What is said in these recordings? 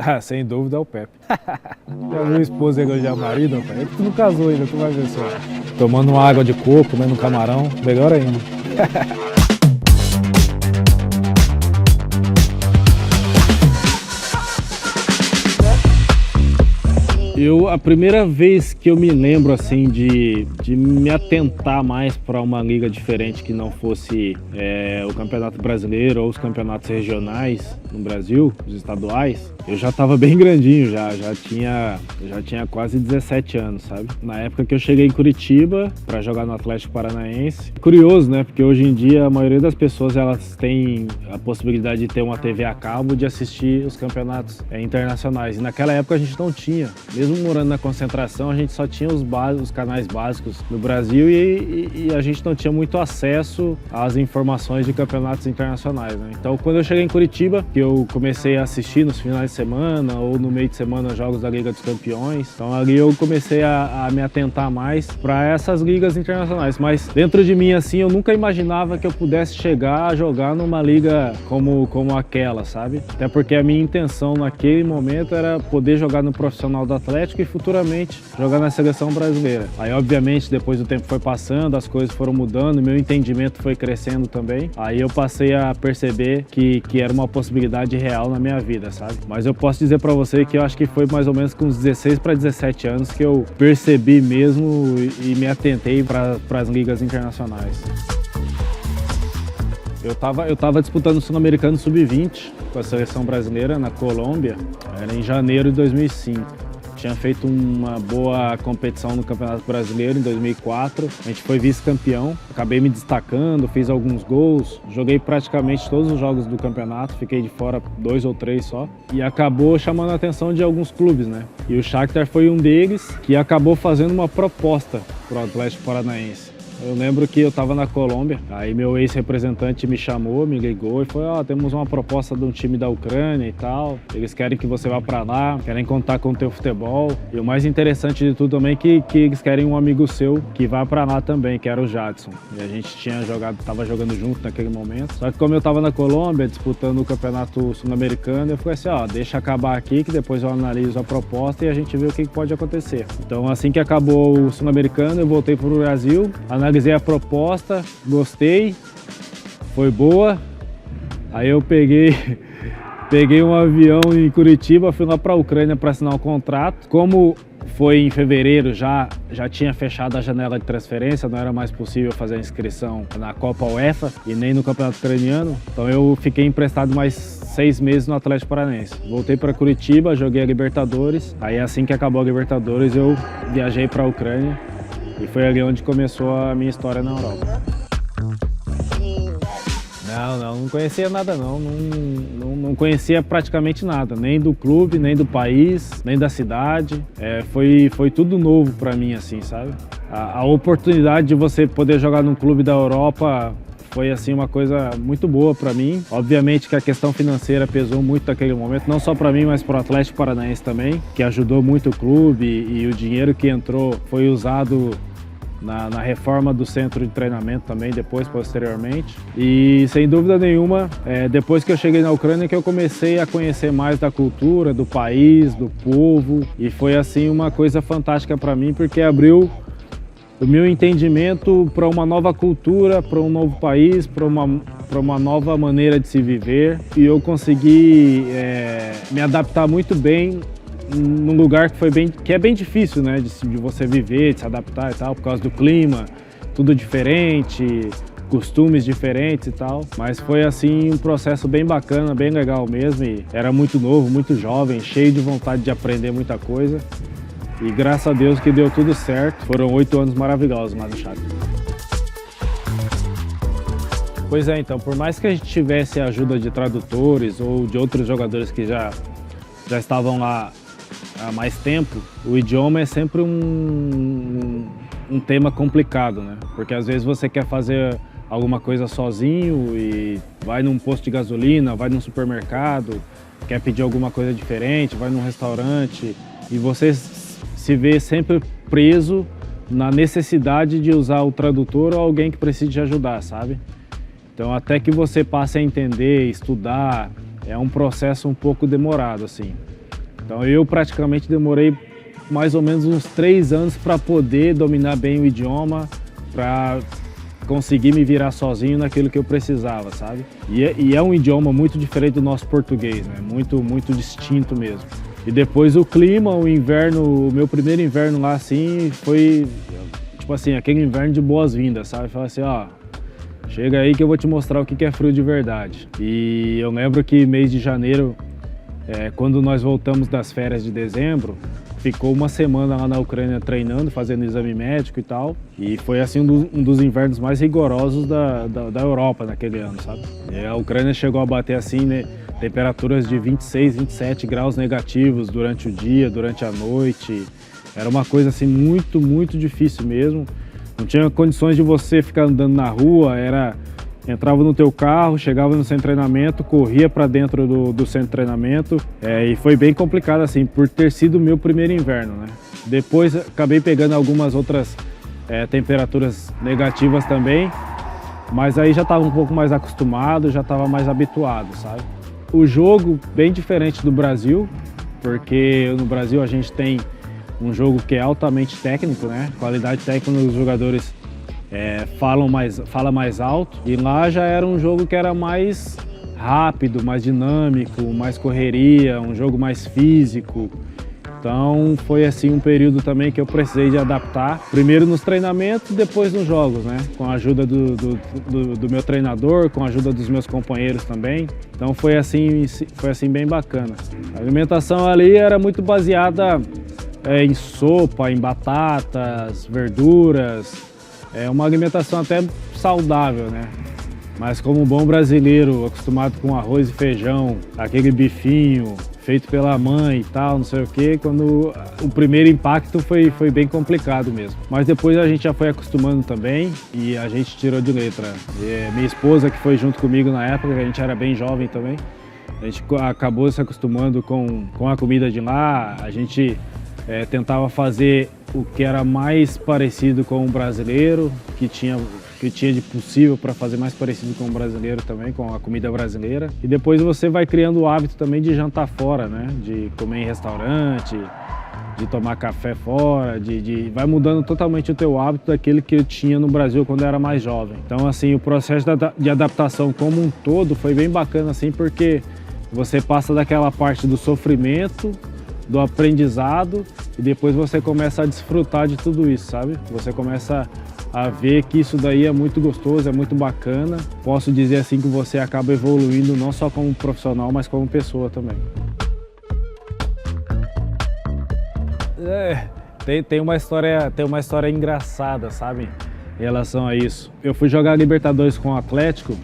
Ah, sem dúvida é o Pepe. Já viu a esposa dele já marido, rapaz? Ele que não casou ainda, tu vai ver só. Tomando uma água de coco, comendo um camarão, melhor ainda. A primeira vez que eu me lembro assim de me atentar mais para uma liga diferente que não fosse o Campeonato Brasileiro ou os campeonatos regionais no Brasil, os estaduais, eu já estava bem grandinho, já tinha quase 17 anos, sabe? Na época que eu cheguei em Curitiba para jogar no Atlético Paranaense. Curioso, né? Porque hoje em dia a maioria das pessoas elas têm a possibilidade de ter uma TV a cabo de assistir os campeonatos internacionais. E naquela época a gente não tinha. Mesmo morando na concentração, a gente só tinha os canais básicos no Brasil e a gente não tinha muito acesso às informações de campeonatos internacionais, né? Então, quando eu cheguei em Curitiba, que eu comecei a assistir nos finais de semana ou no meio de semana jogos da Liga dos Campeões, então ali eu comecei a me atentar mais para essas ligas internacionais. Mas dentro de mim, assim, eu nunca imaginava que eu pudesse chegar a jogar numa liga como aquela, sabe? Até porque a minha intenção naquele momento era poder jogar no profissional do Atlético e futuramente jogar na seleção brasileira. Aí, obviamente, depois o tempo foi passando, as coisas foram mudando, meu entendimento foi crescendo também. Aí eu passei a perceber que era uma possibilidade real na minha vida, sabe? Mas eu posso dizer pra você que eu acho que foi mais ou menos com uns 16 para 17 anos que eu percebi mesmo e me atentei para as ligas internacionais. Eu tava disputando o Sul-Americano Sub-20 com a seleção brasileira na Colômbia, era em janeiro de 2005. Tinha feito uma boa competição no Campeonato Brasileiro em 2004, a gente foi vice-campeão, acabei me destacando, fiz alguns gols, joguei praticamente todos os jogos do campeonato, fiquei de fora 2 ou 3 só, e acabou chamando a atenção de alguns clubes, né? E o Shakhtar foi um deles que acabou fazendo uma proposta para o Atlético Paranaense. Eu lembro que eu estava na Colômbia, aí meu ex-representante me chamou, me ligou e falou: temos uma proposta de um time da Ucrânia e tal, eles querem que você vá para lá, querem contar com o teu futebol. E o mais interessante de tudo também é que eles querem um amigo seu que vá para lá também, que era o Jadson. E a gente estava jogando junto naquele momento. Só que como eu estava na Colômbia disputando o Campeonato Sul-Americano, eu falei assim: deixa acabar aqui que depois eu analiso a proposta e a gente vê o que pode acontecer. Então assim que acabou o Sul-Americano, eu voltei para o Brasil, analisei a proposta, gostei, foi boa. Aí eu peguei um avião em Curitiba, fui lá para a Ucrânia para assinar o contrato. Como foi em fevereiro, já tinha fechado a janela de transferência, não era mais possível fazer a inscrição na Copa UEFA e nem no Campeonato Ucraniano. Então eu fiquei emprestado mais 6 meses no Atlético Paranaense. Voltei para Curitiba, joguei a Libertadores. Aí assim que acabou a Libertadores eu viajei para a Ucrânia. E foi ali onde começou a minha história na Europa. Não conhecia nada não conhecia praticamente nada, nem do clube, nem do país, nem da cidade. Foi tudo novo para mim, assim, sabe? A oportunidade de você poder jogar num clube da Europa foi assim uma coisa muito boa para mim. Obviamente que a questão financeira pesou muito naquele momento, não só para mim, mas para o Atlético Paranaense também, que ajudou muito o clube e o dinheiro que entrou foi usado na reforma do centro de treinamento também, posteriormente. E sem dúvida nenhuma, depois que eu cheguei na Ucrânia que eu comecei a conhecer mais da cultura, do país, do povo, e foi assim uma coisa fantástica para mim, porque abriu o meu entendimento para uma nova cultura, para um novo país, para uma nova maneira de se viver. E eu consegui me adaptar muito bem num lugar que é bem difícil, né, de você viver, de se adaptar e tal, por causa do clima, tudo diferente, costumes diferentes e tal. Mas foi assim um processo bem bacana, bem legal mesmo, e era muito novo, muito jovem, cheio de vontade de aprender muita coisa. E graças a Deus que deu tudo certo. Foram 8 anos maravilhosos lá no Shakhtar. Pois é, então, por mais que a gente tivesse a ajuda de tradutores ou de outros jogadores que já estavam lá há mais tempo, o idioma é sempre um tema complicado, né? Porque às vezes você quer fazer alguma coisa sozinho e vai num posto de gasolina, vai num supermercado, quer pedir alguma coisa diferente, vai num restaurante e você se vê sempre preso na necessidade de usar o tradutor ou alguém que precise te ajudar, sabe? Então até que você passe a entender, estudar, é um processo um pouco demorado, assim. Então eu praticamente demorei mais ou menos uns 3 anos para poder dominar bem o idioma, para conseguir me virar sozinho naquilo que eu precisava, sabe? E é um idioma muito diferente do nosso português, né? Muito distinto mesmo. E depois o clima, o inverno, o meu primeiro inverno lá assim, foi tipo assim, aquele inverno de boas-vindas, sabe? Falar assim, ó, chega aí que eu vou te mostrar o que é frio de verdade. E eu lembro que mês de janeiro, quando nós voltamos das férias de dezembro, ficou uma semana lá na Ucrânia treinando, fazendo exame médico e tal. E foi assim um dos invernos mais rigorosos da Europa naquele ano, sabe? E a Ucrânia chegou a bater assim, né, temperaturas de 26, 27 graus negativos durante o dia, durante a noite. Era uma coisa assim muito difícil mesmo. Não tinha condições de você ficar andando na rua, entrava no teu carro, chegava no centro de treinamento, corria para dentro do centro de treinamento, e foi bem complicado assim, por ter sido o meu primeiro inverno, né? Depois acabei pegando algumas outras temperaturas negativas também, mas aí já estava um pouco mais acostumado, já estava mais habituado, sabe? O jogo bem diferente do Brasil, porque no Brasil a gente tem um jogo que é altamente técnico, né? Qualidade técnica dos jogadores fala mais alto, e lá já era um jogo que era mais rápido, mais dinâmico, mais correria, um jogo mais físico. Então foi assim um período também que eu precisei de adaptar, primeiro nos treinamentos, depois nos jogos, né? Com a ajuda do meu treinador, com a ajuda dos meus companheiros também. Então foi assim bem bacana. A alimentação ali era muito baseada em sopa, em batatas, verduras. É uma alimentação até saudável, né? Mas como um bom brasileiro, acostumado com arroz e feijão, aquele bifinho feito pela mãe e tal, não sei o quê, quando o primeiro impacto foi bem complicado mesmo. Mas depois a gente já foi acostumando também e a gente tirou de letra. Minha esposa, que foi junto comigo na época, a gente era bem jovem também, a gente acabou se acostumando com a comida de lá, a gente tentava fazer o que era mais parecido com o brasileiro, que tinha de possível para fazer mais parecido com o brasileiro também, com a comida brasileira. E depois você vai criando o hábito também de jantar fora, né? De comer em restaurante, de tomar café fora, vai mudando totalmente o teu hábito daquele que eu tinha no Brasil quando eu era mais jovem. Então, assim, o processo de adaptação como um todo foi bem bacana, assim, porque você passa daquela parte do sofrimento, do aprendizado, e depois você começa a desfrutar de tudo isso, sabe? Você começa a ver que isso daí é muito gostoso, é muito bacana. Posso dizer assim que você acaba evoluindo não só como profissional, mas como pessoa também. Tem uma história engraçada, sabe? Em relação a isso. Eu fui jogar Libertadores com o Atlético.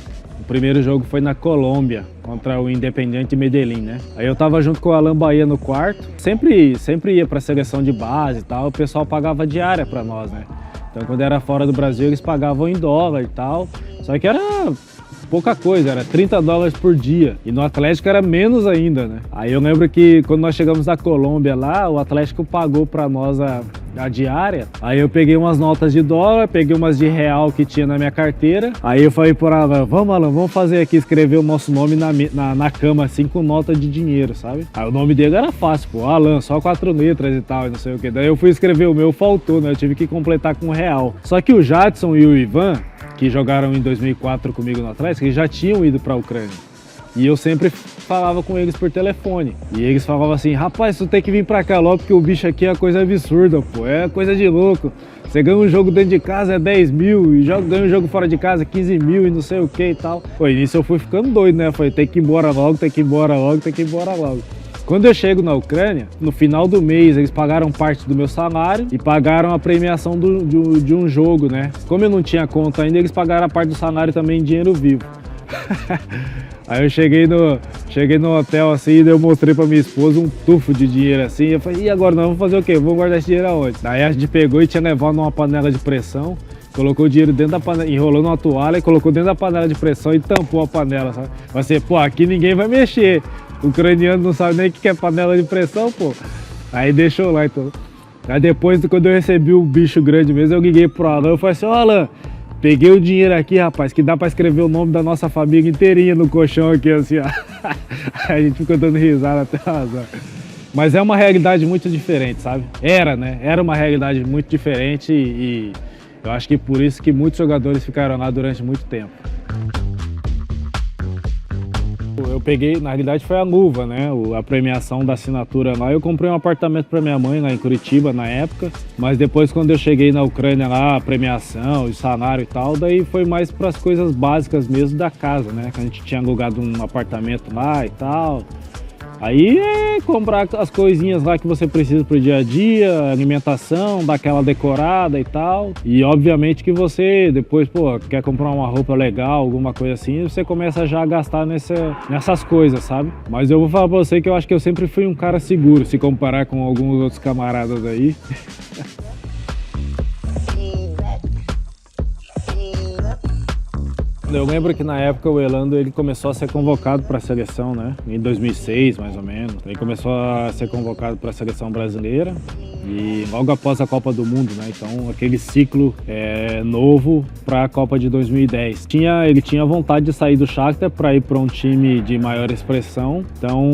O primeiro jogo foi na Colômbia, contra o Independiente Medellín, né? Aí eu tava junto com o Alan Bahia no quarto, sempre ia pra seleção de base e tal, o pessoal pagava diária pra nós, né? Então quando era fora do Brasil eles pagavam em dólar e tal, só que era pouca coisa, era $30 por dia, e no Atlético era menos ainda, né? Aí eu lembro que quando nós chegamos na Colômbia lá, o Atlético pagou pra nós a diária. Aí eu peguei umas notas de dólar, peguei umas de real que tinha na minha carteira. Aí eu falei por Alan, vamos Alan, vamos fazer aqui, escrever o nosso nome na cama assim com nota de dinheiro, sabe? Aí o nome dele era fácil, pô, Alan, só 4 letras e tal, e não sei o que. Daí eu fui escrever o meu, faltou, né? Eu tive que completar com real. Só que o Jadson e o Ivan, que jogaram em 2004 comigo no Atlético, eles já tinham ido pra Ucrânia. E eu sempre falava com eles por telefone. E eles falavam assim, rapaz, tu tem que vir pra cá logo, porque o bicho aqui é coisa absurda, pô, é coisa de louco. Você ganha um jogo dentro de casa é 10 mil, e ganha um jogo fora de casa 15 mil e não sei o que e tal. Pô, nisso eu fui ficando doido, né? Falei, tem que ir embora logo, tem que ir embora logo, tem que ir embora logo. Quando eu chego na Ucrânia, no final do mês eles pagaram parte do meu salário e pagaram a premiação de um jogo, né? Como eu não tinha conta ainda, eles pagaram a parte do salário também em dinheiro vivo. Aí eu cheguei no hotel assim, e eu mostrei pra minha esposa um tufo de dinheiro assim, eu falei, e agora nós vamos fazer o quê? Vamos guardar esse dinheiro aonde? Daí a gente pegou e tinha levado numa panela de pressão, colocou o dinheiro dentro da panela, enrolou numa toalha e colocou dentro da panela de pressão e tampou a panela, sabe? Vai ser, pô, aqui ninguém vai mexer. O ucraniano não sabe nem o que é panela de pressão, pô. Aí deixou lá, então. Aí depois, quando eu recebi o bicho grande mesmo, eu liguei pro Alan e falei assim, ó Alan, peguei o dinheiro aqui, rapaz, que dá pra escrever o nome da nossa família inteirinha no colchão aqui, assim, ó. Aí a gente ficou dando risada até razão. Mas é uma realidade muito diferente, sabe? Era, né? Era uma realidade muito diferente e eu acho que por isso que muitos jogadores ficaram lá durante muito tempo. Eu peguei, na realidade foi a luva, né? A premiação da assinatura lá. Eu comprei um apartamento para minha mãe lá em Curitiba na época, mas depois quando eu cheguei na Ucrânia lá, a premiação, o salário e tal, daí foi mais para as coisas básicas mesmo da casa, né? Que a gente tinha alugado um apartamento lá e tal. Aí é comprar as coisinhas lá que você precisa pro dia a dia, alimentação, dar aquela decorada e tal. E obviamente que você depois, pô, quer comprar uma roupa legal, alguma coisa assim, você começa já a gastar nessas coisas, sabe? Mas eu vou falar pra você que eu acho que eu sempre fui um cara seguro, se comparar com alguns outros camaradas aí. Eu lembro que na época o Elano ele começou a ser convocado para a seleção, né? Em 2006, mais ou menos. Ele começou a ser convocado para a seleção brasileira e logo após a Copa do Mundo, né? Então aquele ciclo novo para a Copa de 2010. Ele tinha vontade de sair do Shakhtar para ir para um time de maior expressão. Então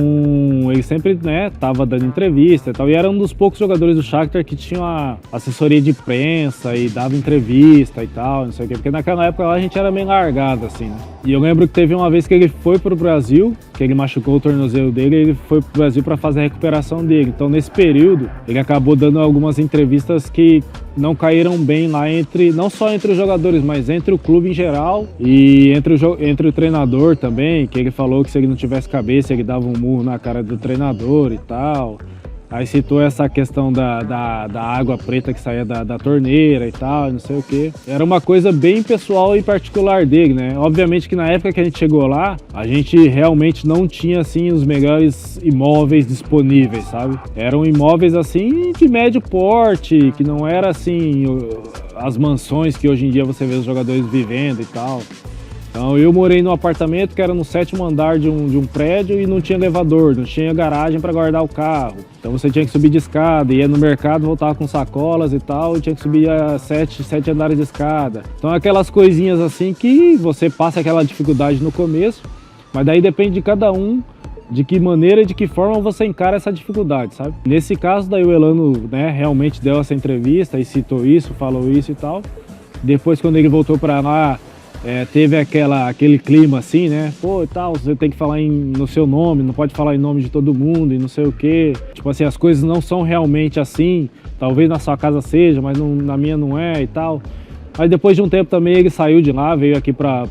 ele sempre, né, tava dando entrevista e tal. E era um dos poucos jogadores do Shakhtar que tinha uma assessoria de imprensa e dava entrevista e tal, não sei o quê. Porque naquela época lá a gente era meio largado, assim, né? E eu lembro que teve uma vez que ele foi pro Brasil, que ele machucou o tornozelo dele, ele foi pro Brasil para fazer a recuperação dele. Então nesse período ele acabou dando algumas entrevistas que não caíram bem lá não só entre os jogadores, mas entre o clube em geral e entre o treinador também, que ele falou que se ele não tivesse cabeça ele dava um murro na cara do treinador e tal. Aí citou essa questão da água preta que saía da torneira e tal, não sei o quê. Era uma coisa bem pessoal e particular dele, né? Obviamente que na época que a gente chegou lá, a gente realmente não tinha, assim, os melhores imóveis disponíveis, sabe? Eram imóveis, assim, de médio porte, que não era, assim, as mansões que hoje em dia você vê os jogadores vivendo e tal. Então eu morei num apartamento que era no 7º andar de um prédio e não tinha elevador, não tinha garagem para guardar o carro. Então você tinha que subir de escada, ia no mercado, voltava com sacolas e tal, e tinha que subir a 7 andares de escada. Então aquelas coisinhas assim que você passa aquela dificuldade no começo, mas daí depende de cada um, de que maneira e de que forma você encara essa dificuldade, sabe? Nesse caso daí o Elano, né, realmente deu essa entrevista e citou isso, falou isso e tal. Depois quando ele voltou para lá, teve aquele clima assim, né? Pô, e tal, você tem que falar no seu nome, não pode falar em nome de todo mundo e não sei o quê. Tipo assim, as coisas não são realmente assim. Talvez na sua casa seja, mas na minha não é e tal. Aí depois de um tempo também ele saiu de lá, veio aqui pra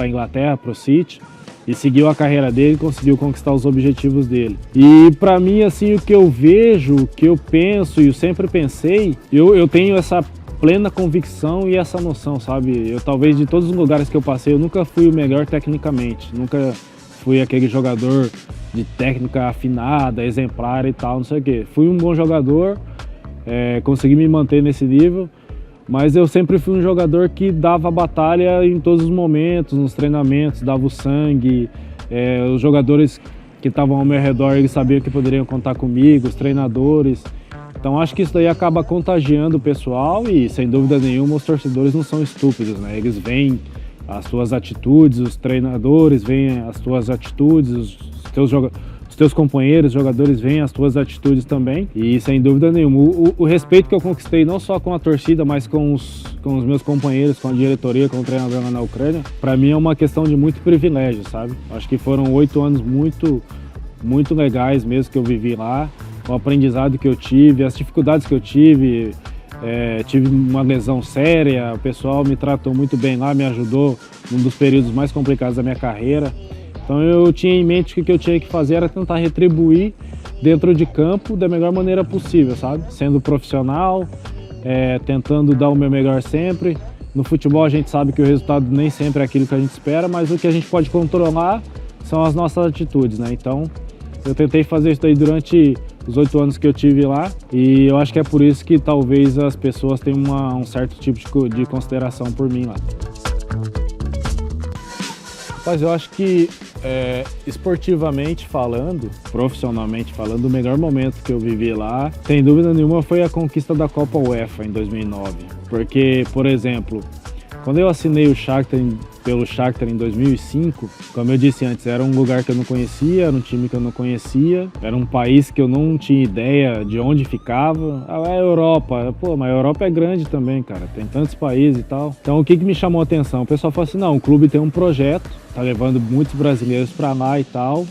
Inglaterra, pro City, e seguiu a carreira dele e conseguiu conquistar os objetivos dele. E pra mim, assim, o que eu vejo, o que eu penso e eu sempre pensei, eu tenho essa plena convicção e essa noção, sabe? Eu talvez de todos os lugares que eu passei, eu nunca fui o melhor tecnicamente, nunca fui aquele jogador de técnica afinada, exemplar e tal, não sei o quê. Fui um bom jogador, consegui me manter nesse nível, mas eu sempre fui um jogador que dava batalha em todos os momentos, nos treinamentos, dava o sangue, os jogadores que estavam ao meu redor, eles sabiam que poderiam contar comigo, os treinadores. Então acho que isso daí acaba contagiando o pessoal e, sem dúvida nenhuma, os torcedores não são estúpidos, né? Eles veem as suas atitudes, os treinadores veem as tuas atitudes, os teus companheiros, jogadores veem as tuas atitudes também. E, sem dúvida nenhuma, o respeito que eu conquistei não só com a torcida, mas com os meus companheiros, com a diretoria, com o treinador lá na Ucrânia, para mim é uma questão de muito privilégio, sabe? Acho que foram 8 anos muito legais mesmo que eu vivi lá. O aprendizado que eu tive, as dificuldades que eu tive, tive uma lesão séria, o pessoal me tratou muito bem lá, me ajudou num dos períodos mais complicados da minha carreira. Então eu tinha em mente que o que eu tinha que fazer era tentar retribuir dentro de campo da melhor maneira possível, sabe? Sendo profissional, tentando dar o meu melhor sempre. No futebol a gente sabe que o resultado nem sempre é aquilo que a gente espera, mas o que a gente pode controlar são as nossas atitudes, né? Então eu tentei fazer isso daí durante os 8 anos que eu tive lá e eu acho que é por isso que talvez as pessoas tenham um certo tipo de consideração por mim lá. Mas eu acho que esportivamente falando, profissionalmente falando, o melhor momento que eu vivi lá, sem dúvida nenhuma, foi a conquista da Copa UEFA em 2009. Porque, por exemplo, Quando eu assinei o Shakhtar pelo Shakhtar em 2005, como eu disse antes, era um lugar que eu não conhecia, era um time que eu não conhecia, era um país que eu não tinha ideia de onde ficava. Ah, é a Europa. Pô, mas a Europa é grande também, cara, tem tantos países e tal. Então o que me chamou a atenção? O pessoal falou assim, não, o clube tem um projeto, tá levando muitos brasileiros pra lá e tal.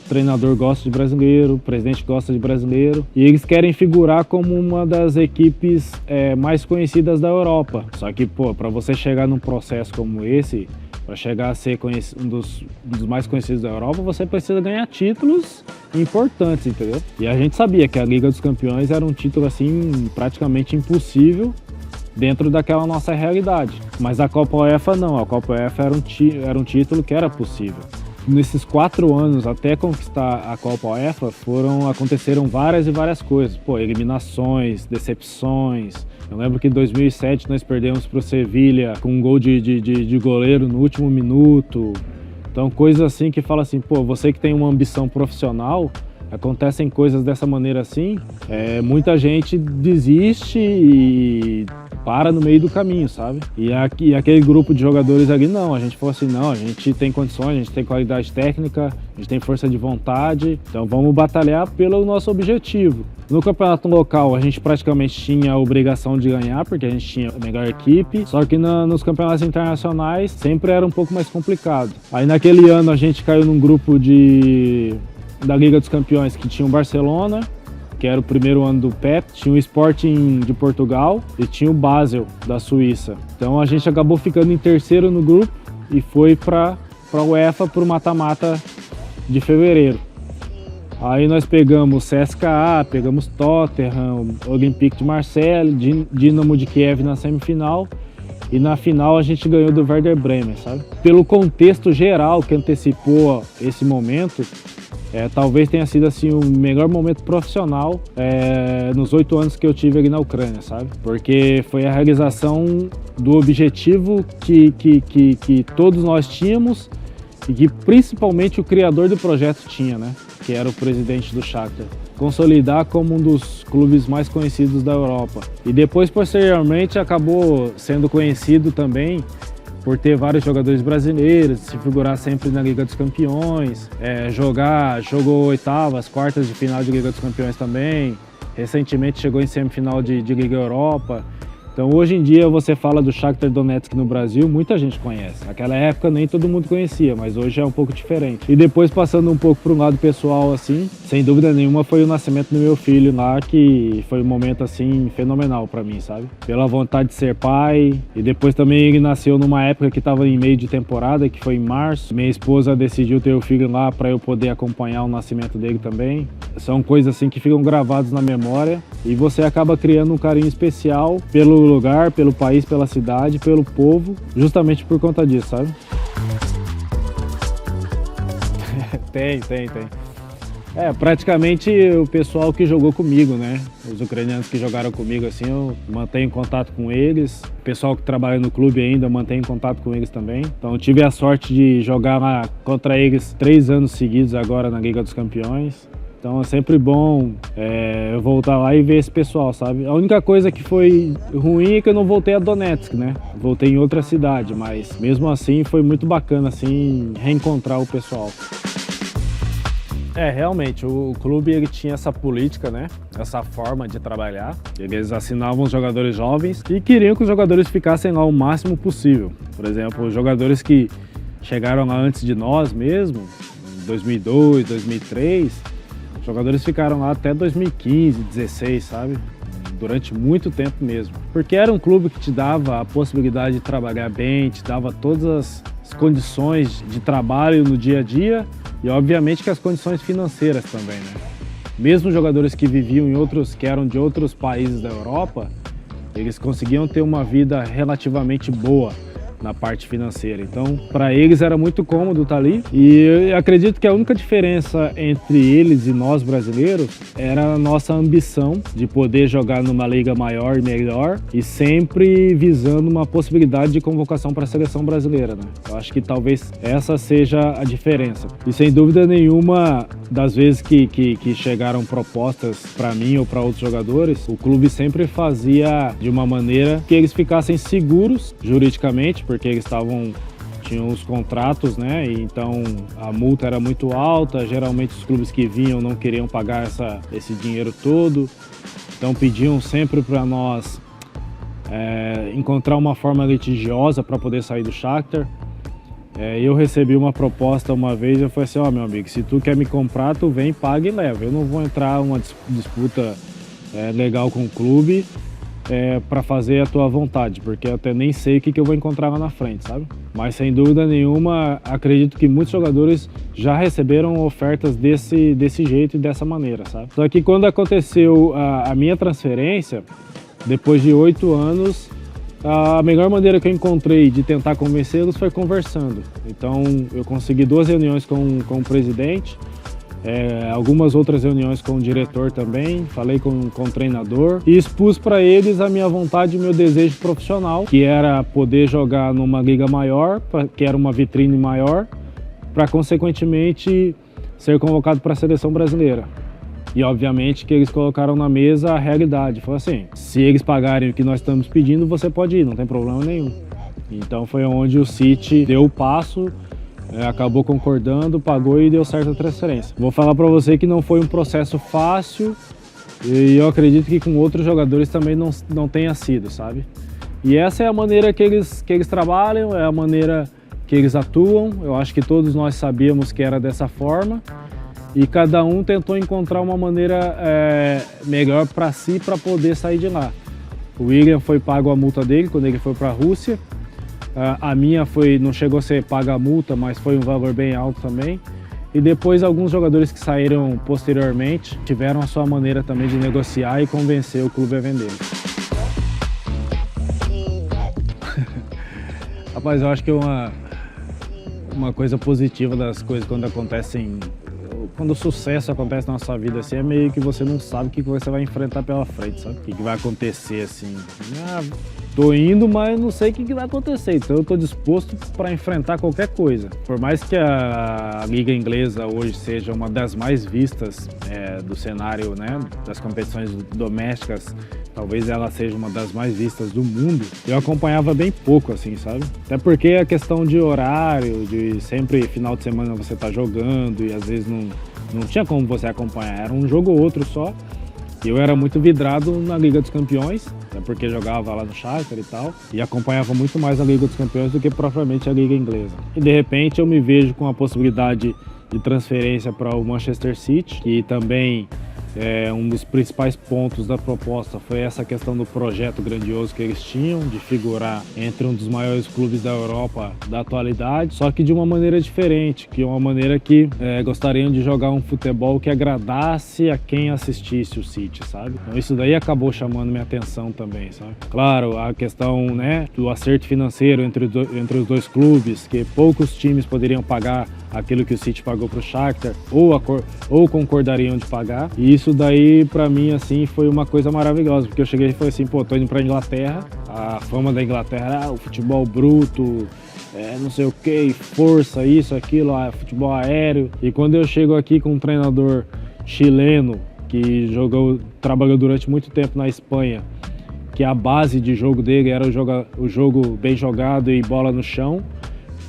O treinador gosta de brasileiro, o presidente gosta de brasileiro e eles querem figurar como uma das equipes mais conhecidas da Europa. Só que, pô, para você chegar num processo como esse, para chegar a ser um dos mais conhecidos da Europa, você precisa ganhar títulos importantes, entendeu? E a gente sabia que a Liga dos Campeões era um título assim praticamente impossível dentro daquela nossa realidade. Mas a Copa UEFA não, a Copa UEFA era um título que era possível. Nesses 4 anos até conquistar a Copa UEFA aconteceram várias e várias coisas. Pô, eliminações, decepções. Eu lembro que em 2007 nós perdemos para o Sevilha com um gol de goleiro no último minuto. Então coisas assim que fala assim, pô, você que tem uma ambição profissional, acontecem coisas dessa maneira assim, muita gente desiste e para no meio do caminho, sabe? E aquele grupo de jogadores ali, não, a gente falou assim, não, a gente tem condições, a gente tem qualidade técnica, a gente tem força de vontade, então vamos batalhar pelo nosso objetivo. No campeonato local, a gente praticamente tinha a obrigação de ganhar, porque a gente tinha a melhor equipe, só que nos campeonatos internacionais sempre era um pouco mais complicado. Aí naquele ano a gente caiu num grupo da Liga dos Campeões que tinha o Barcelona, que era o primeiro ano do Pep, tinha o Sporting de Portugal e tinha o Basel da Suíça. Então a gente acabou ficando em terceiro no grupo e foi para a UEFA para o mata-mata de fevereiro. Aí nós pegamos CSKA, pegamos Tottenham, Olympique de Marseille, Dinamo de Kiev na semifinal e na final a gente ganhou do Werder Bremen, sabe? Pelo contexto geral que antecipou esse momento, talvez tenha sido assim o melhor momento profissional nos 8 anos que eu tive aqui na Ucrânia, sabe? Porque foi a realização do objetivo que todos nós tínhamos e que principalmente o criador do projeto tinha, né? Que era o presidente do Shakhtar. Consolidar como um dos clubes mais conhecidos da Europa. E depois, posteriormente, acabou sendo conhecido também por ter vários jogadores brasileiros, se figurar sempre na Liga dos Campeões, jogou oitavas, quartas de final de Liga dos Campeões também, recentemente chegou em semifinal de Liga Europa. Então hoje em dia você fala do Shakhtar Donetsk no Brasil, muita gente conhece. Naquela época nem todo mundo conhecia, mas hoje é um pouco diferente. E depois passando um pouco para um lado pessoal assim, sem dúvida nenhuma foi o nascimento do meu filho lá, que foi um momento assim fenomenal para mim, sabe? Pela vontade de ser pai. E depois também ele nasceu numa época que estava em meio de temporada, que foi em março. Minha esposa decidiu ter o filho lá para eu poder acompanhar o nascimento dele também. São coisas assim que ficam gravadas na memória e você acaba criando um carinho especial pelo lugar, pelo país, pela cidade, pelo povo, justamente por conta disso, sabe? Tem. Praticamente o pessoal que jogou comigo, né? Os ucranianos que jogaram comigo, assim, eu mantenho contato com eles. O pessoal que trabalha no clube ainda, mantém contato com eles também. Então eu tive a sorte de jogar lá contra eles 3 anos seguidos agora na Liga dos Campeões. Então é sempre bom eu voltar lá e ver esse pessoal, sabe? A única coisa que foi ruim é que eu não voltei a Donetsk, né? Voltei em outra cidade, mas mesmo assim foi muito bacana, assim, reencontrar o pessoal. Realmente, o clube ele tinha essa política, né? Essa forma de trabalhar. Eles assinavam os jogadores jovens e queriam que os jogadores ficassem lá o máximo possível. Por exemplo, os jogadores que chegaram lá antes de nós mesmo, em 2002, 2003... Os jogadores ficaram lá até 2015, 2016, sabe? Durante muito tempo mesmo. Porque era um clube que te dava a possibilidade de trabalhar bem, te dava todas as condições de trabalho no dia a dia e, obviamente, que as condições financeiras também, né? Mesmo jogadores que viviam que eram de outros países da Europa, eles conseguiam ter uma vida relativamente boa. na parte financeira. Então, para eles era muito cômodo estar ali. E eu acredito que a única diferença entre eles e nós brasileiros era a nossa ambição de poder jogar numa liga maior e melhor e sempre visando uma possibilidade de convocação para a seleção brasileira, né? Eu acho que talvez essa seja a diferença. E sem dúvida nenhuma, das vezes que chegaram propostas para mim ou para outros jogadores, o clube sempre fazia de uma maneira que eles ficassem seguros juridicamente, porque eles tinham os contratos, né? E então a multa era muito alta, geralmente os clubes que vinham não queriam pagar esse dinheiro todo, então pediam sempre para nós encontrar uma forma litigiosa para poder sair do Shakhtar. Eu recebi uma proposta uma vez e eu falei assim, meu amigo, se tu quer me comprar, tu vem, paga e leva. Eu não vou entrar uma disputa legal com o clube para fazer a tua vontade, porque eu até nem sei o que eu vou encontrar lá na frente, sabe? Mas sem dúvida nenhuma, acredito que muitos jogadores já receberam ofertas desse jeito e dessa maneira, sabe? Só que quando aconteceu a minha transferência, depois de 8 anos, a melhor maneira que eu encontrei de tentar convencê-los foi conversando. Então eu consegui 2 reuniões com o presidente, algumas outras reuniões com o diretor também, falei com o treinador e expus para eles a minha vontade e o meu desejo profissional, que era poder jogar numa liga maior, que era uma vitrine maior, para consequentemente ser convocado para a seleção brasileira. E obviamente que eles colocaram na mesa a realidade. Falaram assim, se eles pagarem o que nós estamos pedindo, você pode ir, não tem problema nenhum. Então foi onde o City deu o passo, acabou concordando, pagou e deu certo a transferência. Vou falar para você que não foi um processo fácil e eu acredito que com outros jogadores também não tenha sido, sabe? E essa é a maneira que eles trabalham, é a maneira que eles atuam. Eu acho que todos nós sabíamos que era dessa forma. E cada um tentou encontrar uma maneira melhor para si, para poder sair de lá. O William foi pago a multa dele quando ele foi para a Rússia. A minha não chegou a ser paga a multa, mas foi um valor bem alto também. E depois alguns jogadores que saíram posteriormente tiveram a sua maneira também de negociar e convencer o clube a vender. Rapaz, eu acho que uma coisa positiva das coisas quando acontecem, quando o sucesso acontece na nossa vida, assim, é meio que você não sabe o que você vai enfrentar pela frente, sabe? O que vai acontecer, assim. Tô indo, mas não sei o que vai acontecer, então eu tô disposto para enfrentar qualquer coisa. Por mais que a Liga Inglesa hoje seja uma das mais vistas do cenário, né, das competições domésticas, talvez ela seja uma das mais vistas do mundo, eu acompanhava bem pouco, assim, sabe? Até porque a questão de horário, de sempre final de semana você tá jogando e às vezes não tinha como você acompanhar, era um jogo ou outro só. E eu era muito vidrado na Liga dos Campeões, até porque jogava lá no Shakhtar e tal, e acompanhava muito mais a Liga dos Campeões do que propriamente a Liga Inglesa. E de repente eu me vejo com a possibilidade de transferência para o Manchester City, que também um dos principais pontos da proposta foi essa questão do projeto grandioso que eles tinham, de figurar entre um dos maiores clubes da Europa da atualidade, só que de uma maneira diferente, que é uma maneira que gostariam de jogar um futebol que agradasse a quem assistisse o City, sabe? Então isso daí acabou chamando minha atenção também, sabe? Claro, a questão, né, do acerto financeiro entre os dois clubes, que poucos times poderiam pagar aquilo que o City pagou para o Shakhtar, ou concordariam de pagar. E isso daí, para mim, assim, foi uma coisa maravilhosa, porque eu cheguei e falei assim, pô, tô indo para Inglaterra, a fama da Inglaterra, o futebol bruto, não sei o que, força, isso, aquilo, futebol aéreo. E quando eu chego aqui com um treinador chileno, que trabalhou durante muito tempo na Espanha, que a base de jogo dele era o jogo bem jogado e bola no chão,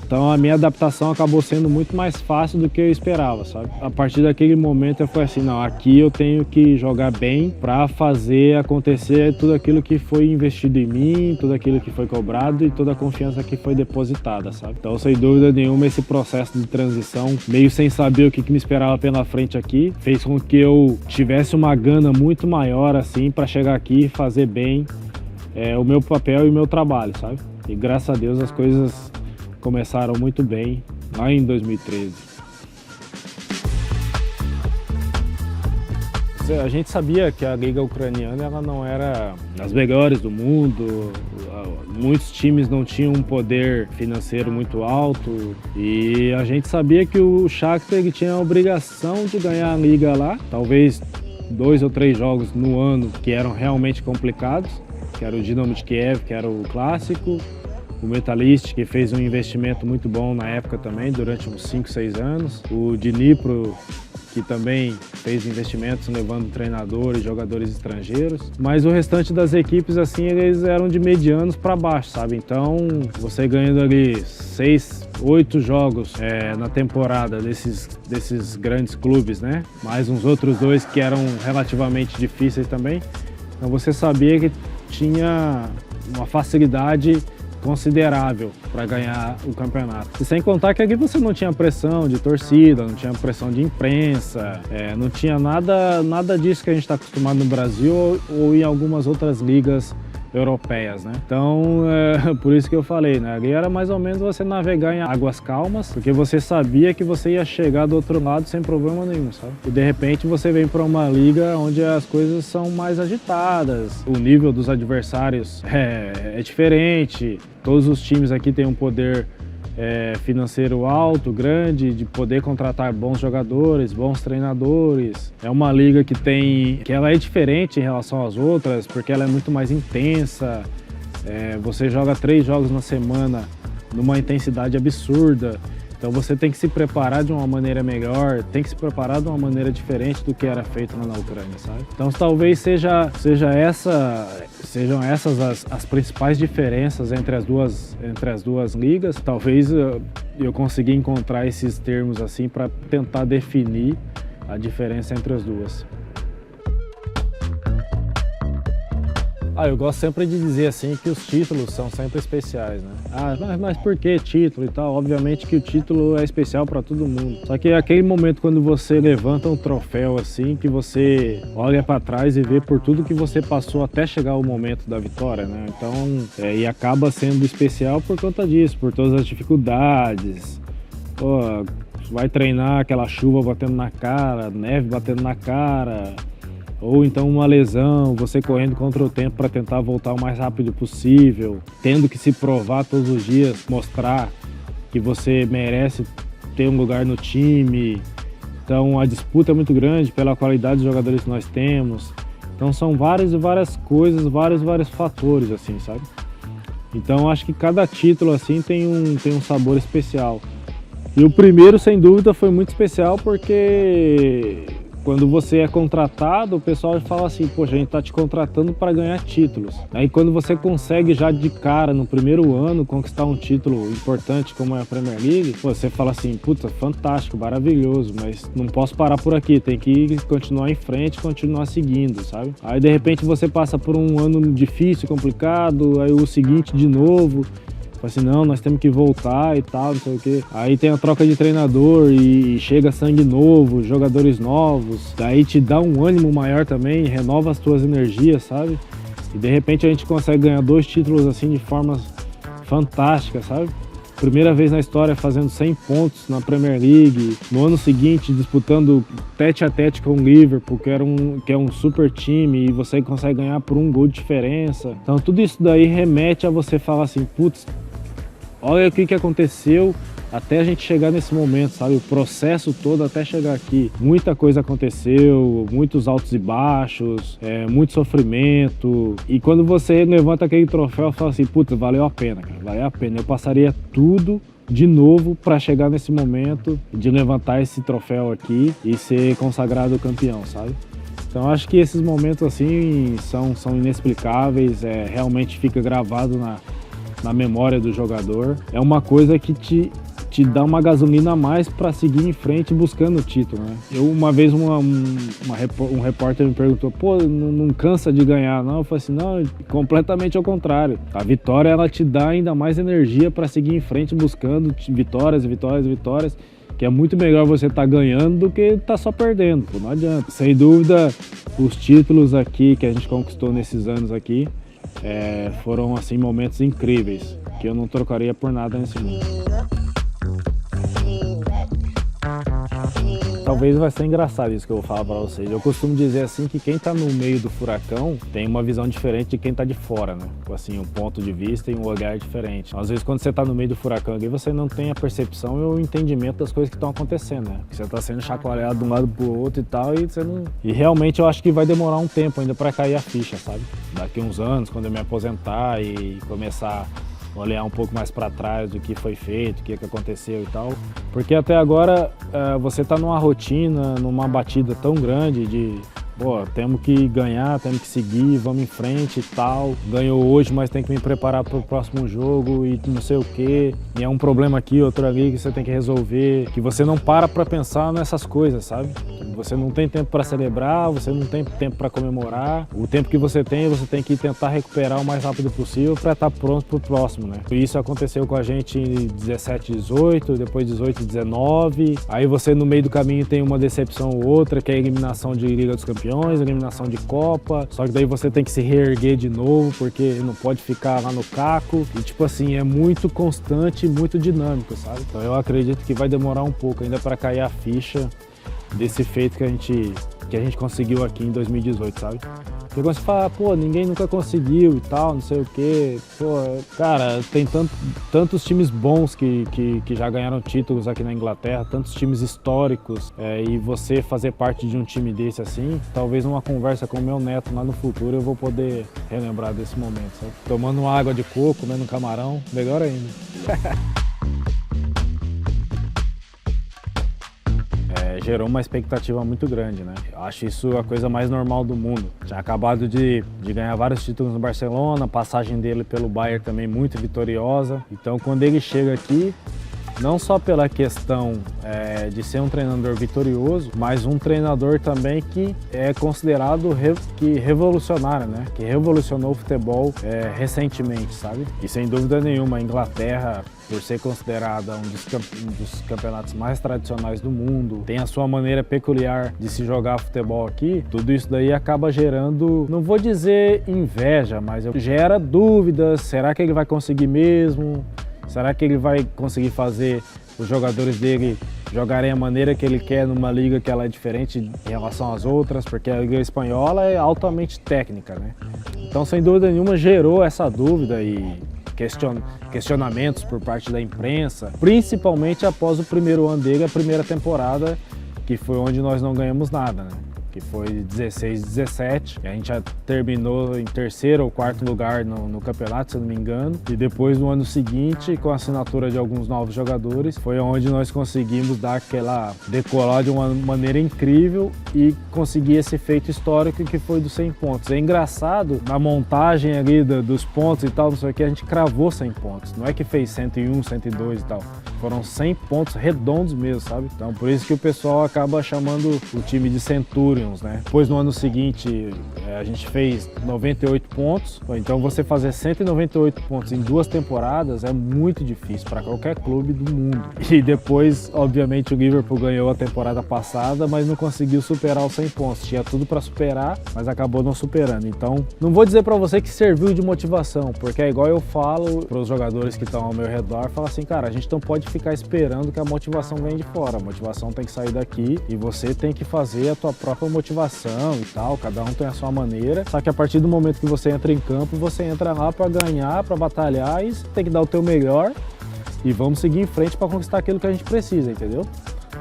então a minha adaptação acabou sendo muito mais fácil do que eu esperava, sabe? A partir daquele momento eu falei assim, não, aqui eu tenho que jogar bem para fazer acontecer tudo aquilo que foi investido em mim, tudo aquilo que foi cobrado e toda a confiança que foi depositada, sabe? Então, sem dúvida nenhuma, esse processo de transição, meio sem saber o que me esperava pela frente aqui, fez com que eu tivesse uma gana muito maior, assim, para chegar aqui e fazer bem o meu papel e o meu trabalho, sabe? E graças a Deus as coisas começaram muito bem lá em 2013. A gente sabia que a liga ucraniana ela não era das melhores do mundo, muitos times não tinham um poder financeiro muito alto e a gente sabia que o Shakhtar ele tinha a obrigação de ganhar a liga lá, talvez 2 ou 3 jogos no ano que eram realmente complicados, que era o Dinamo de Kiev, que era o clássico, o Metalist, que fez um investimento muito bom na época também, durante uns 5, 6 anos, o Dnipro, que também fez investimentos levando treinadores e jogadores estrangeiros, mas o restante das equipes, assim, eles eram de medianos para baixo, sabe? Então, você ganhando ali 6, 8 jogos na temporada desses grandes clubes, né? Mais uns outros 2 que eram relativamente difíceis também, então você sabia que tinha uma facilidade considerável para ganhar o campeonato. E sem contar que aqui você não tinha pressão de torcida, não tinha pressão de imprensa, não tinha nada disso que a gente está acostumado no Brasil ou em algumas outras ligas europeias, né? Então, por isso que eu falei, né? Ali era mais ou menos você navegar em águas calmas, porque você sabia que você ia chegar do outro lado sem problema nenhum, sabe? E de repente você vem para uma liga onde as coisas são mais agitadas, o nível dos adversários é diferente, todos os times aqui têm um poder financeiro alto, grande, de poder contratar bons jogadores, bons treinadores. É uma liga que ela é diferente em relação às outras, porque ela é muito mais intensa. Você joga 3 jogos na semana numa intensidade absurda. Então você tem que se preparar de uma maneira melhor, tem que se preparar de uma maneira diferente do que era feito lá na Ucrânia, sabe? Então talvez sejam essas as principais diferenças entre as duas ligas. Talvez eu consiga encontrar esses termos assim para tentar definir a diferença entre as duas. Eu gosto sempre de dizer assim que os títulos são sempre especiais, né? Mas por que título e tal? Obviamente que o título é especial para todo mundo. Só que é aquele momento quando você levanta um troféu assim, que você olha para trás e vê por tudo que você passou até chegar o momento da vitória, né? Então, e acaba sendo especial por conta disso, por todas as dificuldades. Pô, vai treinar aquela chuva batendo na cara, neve batendo na cara. Ou então uma lesão, você correndo contra o tempo para tentar voltar o mais rápido possível, tendo que se provar todos os dias, mostrar que você merece ter um lugar no time. Então a disputa é muito grande pela qualidade dos jogadores que nós temos. Então são várias e várias coisas, vários fatores, assim, sabe? Então acho que cada título assim tem um sabor especial. E o primeiro, sem dúvida, foi muito especial porque quando você é contratado, o pessoal fala assim, poxa, a gente tá te contratando para ganhar títulos. Aí quando você consegue já de cara, no primeiro ano, conquistar um título importante como é a Premier League, você fala assim, puta, fantástico, maravilhoso, mas não posso parar por aqui, tem que continuar em frente, continuar seguindo, sabe? Aí de repente você passa por um ano difícil, complicado, aí o seguinte de novo, assim, não, nós temos que voltar e tal, não sei o quê. Aí tem a troca de treinador e chega sangue novo, jogadores novos. Daí te dá um ânimo maior também, renova as tuas energias, sabe? E de repente a gente consegue ganhar 2 títulos assim de formas fantásticas, sabe? Primeira vez na história fazendo 100 pontos na Premier League. No ano seguinte disputando tete a tete com o Liverpool, que é um super time, e você consegue ganhar por 1 gol de diferença. Então tudo isso daí remete a você falar assim, putz, olha o que aconteceu até a gente chegar nesse momento, sabe? O processo todo até chegar aqui. Muita coisa aconteceu, muitos altos e baixos, muito sofrimento. E quando você levanta aquele troféu, fala assim, puta, valeu a pena, cara, valeu a pena. Eu passaria tudo de novo para chegar nesse momento de levantar esse troféu aqui e ser consagrado campeão, sabe? Então acho que esses momentos assim são inexplicáveis, realmente fica gravado na memória do jogador. É uma coisa que te dá uma gasolina a mais para seguir em frente buscando o título, né? Uma vez um repórter me perguntou, pô, não cansa de ganhar, não? Eu falei assim, não, completamente ao contrário. A vitória, ela te dá ainda mais energia para seguir em frente buscando vitórias, que é muito melhor você estar ganhando do que estar só perdendo, pô, não adianta. Sem dúvida, os títulos aqui que a gente conquistou nesses anos aqui, foram assim momentos incríveis que eu não trocaria por nada nesse mundo. talvez vai ser engraçado isso que eu vou falar pra vocês. Eu costumo dizer assim que quem tá no meio do furacão tem uma visão diferente de quem tá de fora, né? Assim, um ponto de vista e um olhar diferente. Às vezes quando você tá no meio do furacão ali, você não tem a percepção e o entendimento das coisas que estão acontecendo, né? Você tá sendo chacoalhado de um lado pro outro e tal, e você não... E realmente eu acho que vai demorar um tempo ainda pra cair a ficha, sabe? Daqui uns anos, quando eu me aposentar e começar a olhar um pouco mais para trás do que foi feito, o que aconteceu e tal. Porque até agora você tá numa rotina, numa batida tão grande de pô, temos que ganhar, temos que seguir, vamos em frente e tal. Ganhou hoje, mas tem que me preparar para o próximo jogo e não sei o quê. E é um problema aqui, outro ali que você tem que resolver. Que você não para pensar nessas coisas, sabe? Você não tem tempo para celebrar, você não tem tempo para comemorar. O tempo que você tem que tentar recuperar o mais rápido possível para estar pronto para o próximo, né? Isso aconteceu com a gente em 17, 18, depois 18, 19. Aí você no meio do caminho tem uma decepção ou outra, que é a eliminação de Liga dos Campeões, eliminação de Copa. Só que daí você tem que se reerguer de novo, porque não pode ficar lá no caco. E tipo assim, é muito constante e muito dinâmico, sabe? Então eu acredito que vai demorar um pouco ainda para cair a ficha desse feito que a gente conseguiu aqui em 2018, sabe? Porque quando você fala, pô, ninguém nunca conseguiu e tal, não sei o quê. Pô, cara, tem tantos times bons que já ganharam títulos aqui na Inglaterra, tantos times históricos, e você fazer parte de um time desse assim, talvez numa conversa com o meu neto lá no futuro eu vou poder relembrar desse momento, sabe? Tomando uma água de coco, comendo camarão, melhor ainda. Gerou uma expectativa muito grande, né? Eu acho isso a coisa mais normal do mundo. Tinha acabado de ganhar vários títulos no Barcelona, a passagem dele pelo Bayern também muito vitoriosa. Então, quando ele chega aqui, não só pela questão de ser um treinador vitorioso, mas um treinador também que é considerado revolucionário, né? Que revolucionou o futebol recentemente, sabe? E sem dúvida nenhuma, a Inglaterra, por ser considerada um dos campeonatos mais tradicionais do mundo, tem a sua maneira peculiar de se jogar futebol aqui, tudo isso daí acaba gerando, não vou dizer inveja, mas gera dúvidas, será que ele vai conseguir mesmo? Será que ele vai conseguir fazer os jogadores dele jogarem a maneira que ele quer numa liga que ela é diferente em relação às outras? Porque a liga espanhola é altamente técnica, né? Então, sem dúvida nenhuma, gerou essa dúvida e questionamentos por parte da imprensa, principalmente após o primeiro ano dele, a primeira temporada, que foi onde nós não ganhamos nada, né? Que foi 16, 17, e a gente já terminou em terceiro ou quarto lugar no campeonato, se eu não me engano, e depois no ano seguinte, com a assinatura de alguns novos jogadores, foi onde nós conseguimos dar aquela decolar de uma maneira incrível e conseguir esse feito histórico que foi dos 100 pontos. É engraçado, na montagem ali dos pontos e tal, não sei o que, a gente cravou 100 pontos, não é que fez 101, 102 e tal. Foram 100 pontos redondos mesmo, sabe? Então por isso que o pessoal acaba chamando o time de Centurions, né? Depois no ano seguinte a gente fez 98 pontos, então você fazer 198 pontos em 2 temporadas é muito difícil para qualquer clube do mundo. E depois, obviamente, o Liverpool ganhou a temporada passada, mas não conseguiu superar os 100 pontos. Tinha tudo para superar, mas acabou não superando. Então, não vou dizer para você que serviu de motivação, porque é igual eu falo para os jogadores que estão ao meu redor, falo assim, cara, a gente não pode ficar esperando que a motivação venha de fora. A motivação tem que sair daqui e você tem que fazer a tua própria motivação e tal. Cada um tem a sua maneira. Só que a partir do momento que você entra em campo, você entra lá para ganhar, para batalhar, e você tem que dar o teu melhor e vamos seguir em frente para conquistar aquilo que a gente precisa, entendeu?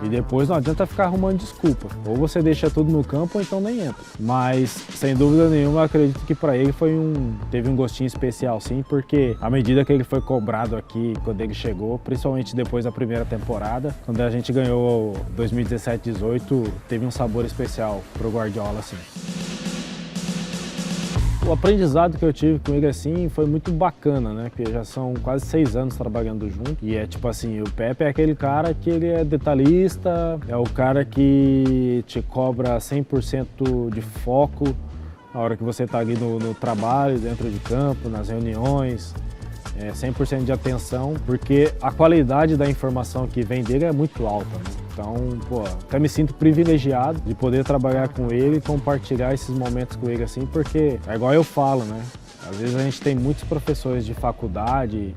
E depois não adianta ficar arrumando desculpa. Ou você deixa tudo no campo ou então nem entra. Mas, sem dúvida nenhuma, eu acredito que para ele teve um gostinho especial, sim, porque à medida que ele foi cobrado aqui, quando ele chegou, principalmente depois da primeira temporada, quando a gente ganhou 2017-18, teve um sabor especial pro Guardiola, assim. O aprendizado que eu tive com ele assim foi muito bacana, né? Porque já são quase 6 anos trabalhando junto. E é tipo assim, o Pepe é aquele cara que ele é detalhista, é o cara que te cobra 100% de foco na hora que você tá ali no trabalho, dentro de campo, nas reuniões. 100% de atenção, porque a qualidade da informação que vem dele é muito alta, né? Então, pô, até me sinto privilegiado de poder trabalhar com ele e compartilhar esses momentos com ele assim, porque é igual eu falo, né? Às vezes a gente tem muitos professores de faculdade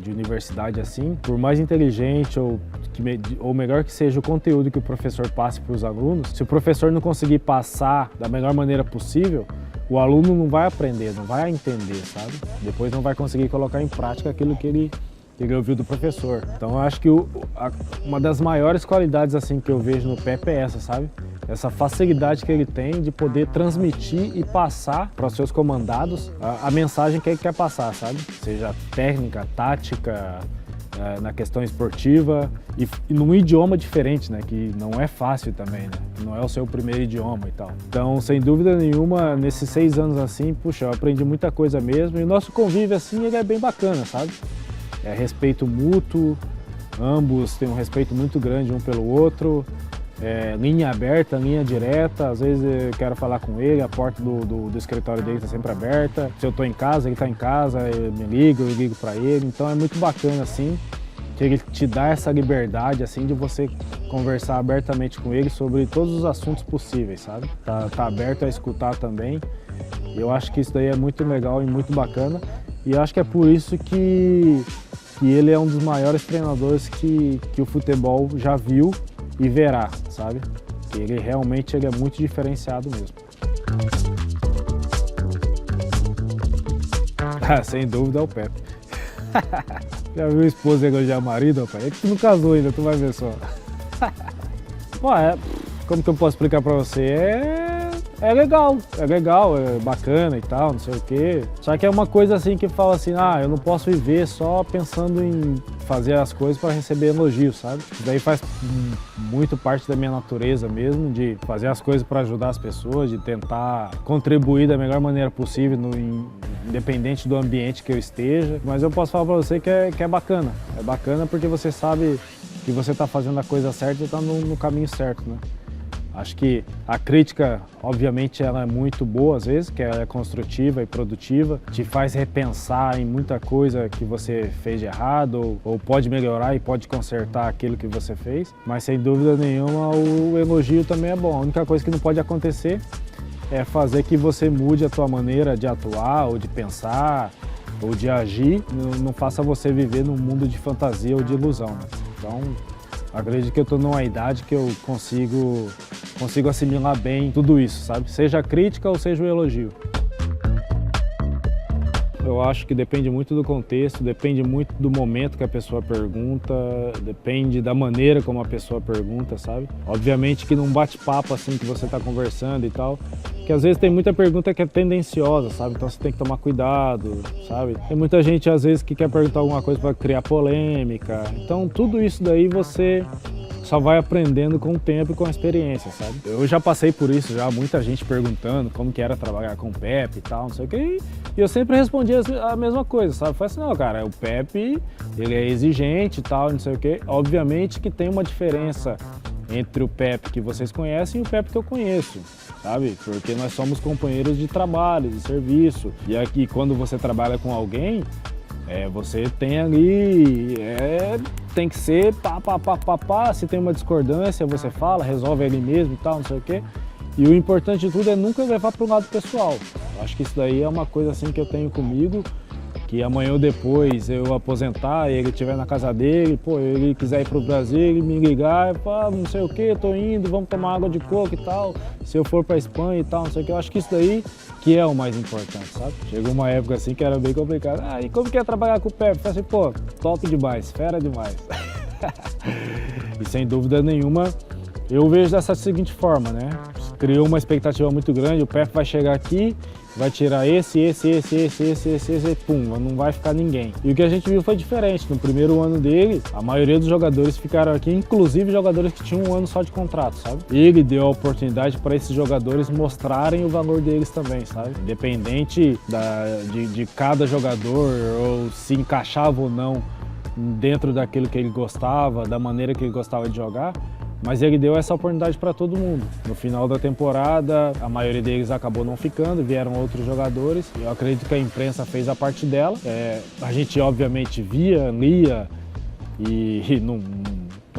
de universidade assim, por mais inteligente ou melhor que seja o conteúdo que o professor passe para os alunos, se o professor não conseguir passar da melhor maneira possível, o aluno não vai aprender, não vai entender, sabe? Depois não vai conseguir colocar em prática aquilo que ele ouviu do professor. Então eu acho que uma das maiores qualidades assim que eu vejo no Pepe é essa, sabe? Essa facilidade que ele tem de poder transmitir e passar para os seus comandados a mensagem que ele quer passar, sabe? Seja técnica, tática, na questão esportiva e num idioma diferente, né? Que não é fácil também, né? Não é o seu primeiro idioma e tal. Então, sem dúvida nenhuma, nesses 6 anos assim, puxa, eu aprendi muita coisa mesmo e o nosso convívio assim, ele é bem bacana, sabe? É respeito mútuo, ambos têm um respeito muito grande um pelo outro, linha aberta, linha direta, às vezes eu quero falar com ele, a porta do escritório dele está sempre aberta, se eu estou em casa, ele está em casa, eu ligo para ele, então é muito bacana assim, que ele te dá essa liberdade assim de você conversar abertamente com ele sobre todos os assuntos possíveis, sabe? Tá aberto a escutar também, e eu acho que isso daí é muito legal e muito bacana, e eu acho que é por isso que ele é um dos maiores treinadores que o futebol já viu e verá, sabe? Ele realmente é muito diferenciado mesmo. Sem dúvida é o Pepe. Já viu a esposa elogiar o marido, rapaz? É que tu não casou ainda, tu vai ver só. Bom, como que eu posso explicar pra você? É legal, é bacana e tal, não sei o quê. Só que é uma coisa assim que fala assim, eu não posso viver só pensando em fazer as coisas para receber elogios, sabe? Isso daí faz muito parte da minha natureza mesmo, de fazer as coisas para ajudar as pessoas, de tentar contribuir da melhor maneira possível, independente do ambiente que eu esteja. Mas eu posso falar para você que é bacana. É bacana porque você sabe que você está fazendo a coisa certa e está no caminho certo, né? Acho que a crítica, obviamente, ela é muito boa às vezes, que ela é construtiva e produtiva, te faz repensar em muita coisa que você fez de errado ou pode melhorar e pode consertar aquilo que você fez, mas sem dúvida nenhuma o elogio também é bom. A única coisa que não pode acontecer é fazer que você mude a tua maneira de atuar ou de pensar ou de agir, não faça você viver num mundo de fantasia ou de ilusão, né? Então, acredito que eu estou numa idade que eu consigo assimilar bem tudo isso, sabe? Seja a crítica ou seja o elogio. Eu acho que depende muito do contexto, depende muito do momento que a pessoa pergunta, depende da maneira como a pessoa pergunta, sabe? Obviamente que num bate-papo assim que você está conversando e tal, que às vezes tem muita pergunta que é tendenciosa, sabe? Então você tem que tomar cuidado, sabe? Tem muita gente às vezes que quer perguntar alguma coisa para criar polêmica. Então tudo isso daí você só vai aprendendo com o tempo e com a experiência, sabe? Eu já passei por isso, já muita gente perguntando como que era trabalhar com o Pepe e tal, não sei o quê, e eu sempre respondia a mesma coisa, sabe? Eu falei assim, não, cara, o Pepe, ele é exigente e tal, não sei o quê. Obviamente que tem uma diferença entre o Pepe que vocês conhecem e o Pepe que eu conheço, sabe? Porque nós somos companheiros de trabalho, de serviço, e aqui quando você trabalha com alguém, você tem ali, tem que ser pá, se tem uma discordância você fala, resolve ali mesmo e tal, não sei o quê. E o importante de tudo é nunca levar para o lado pessoal. Eu acho que isso daí é uma coisa assim que eu tenho comigo, que amanhã ou depois eu aposentar e ele estiver na casa dele, ele quiser ir pro Brasil, ele me ligar, não sei o que, tô indo, vamos tomar água de coco e tal, se eu for pra Espanha e tal, não sei o que, eu acho que isso daí que é o mais importante, sabe? Chegou uma época assim que era bem complicado, e como que é trabalhar com o Pepe? Eu falei assim, top demais, fera demais. E sem dúvida nenhuma, eu vejo dessa seguinte forma, né? Criou uma expectativa muito grande, o Pepe vai chegar aqui, vai tirar esse, pum, não vai ficar ninguém. E o que a gente viu foi diferente. No primeiro ano dele, a maioria dos jogadores ficaram aqui, inclusive jogadores que tinham um ano só de contrato, sabe? Ele deu a oportunidade para esses jogadores mostrarem o valor deles também, sabe? Independente de cada jogador, ou se encaixava ou não dentro daquilo que ele gostava, da maneira que ele gostava de jogar, mas ele deu essa oportunidade para todo mundo. No final da temporada, a maioria deles acabou não ficando, vieram outros jogadores. Eu acredito que a imprensa fez a parte dela. A gente, obviamente, via, lia e não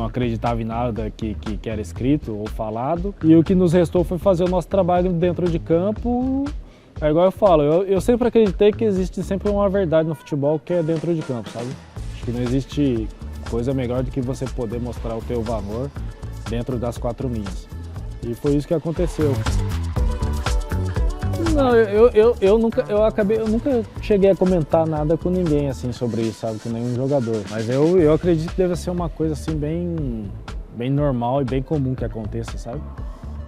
acreditava em nada que era escrito ou falado. E o que nos restou foi fazer o nosso trabalho dentro de campo É igual eu falo, eu sempre acreditei que existe sempre uma verdade no futebol que é dentro de campo, sabe? Acho que não existe coisa melhor do que você poder mostrar o teu valor dentro das quatro linhas. E foi isso que aconteceu. Não, eu nunca cheguei a comentar nada com ninguém assim sobre isso, sabe, com nenhum jogador. Mas eu acredito que deve ser uma coisa assim bem normal e bem comum que aconteça, sabe?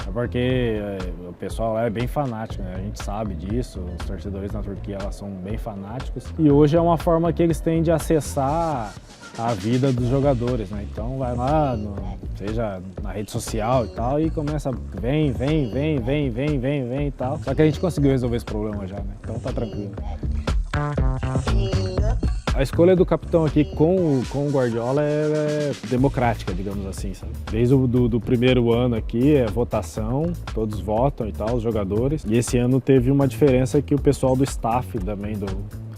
É porque o pessoal lá é bem fanático, né? A gente sabe disso, os torcedores na Turquia elas são bem fanáticos. E hoje é uma forma que eles têm de acessar a vida dos jogadores, né? Então vai lá, seja na rede social e tal, e começa, vem e tal. Só que a gente conseguiu resolver esse problema já, né? Então tá tranquilo. A escolha do capitão aqui com o Guardiola é democrática, digamos assim, sabe? Desde do primeiro ano aqui é votação, todos votam e tal, os jogadores. E esse ano teve uma diferença que o pessoal do staff também,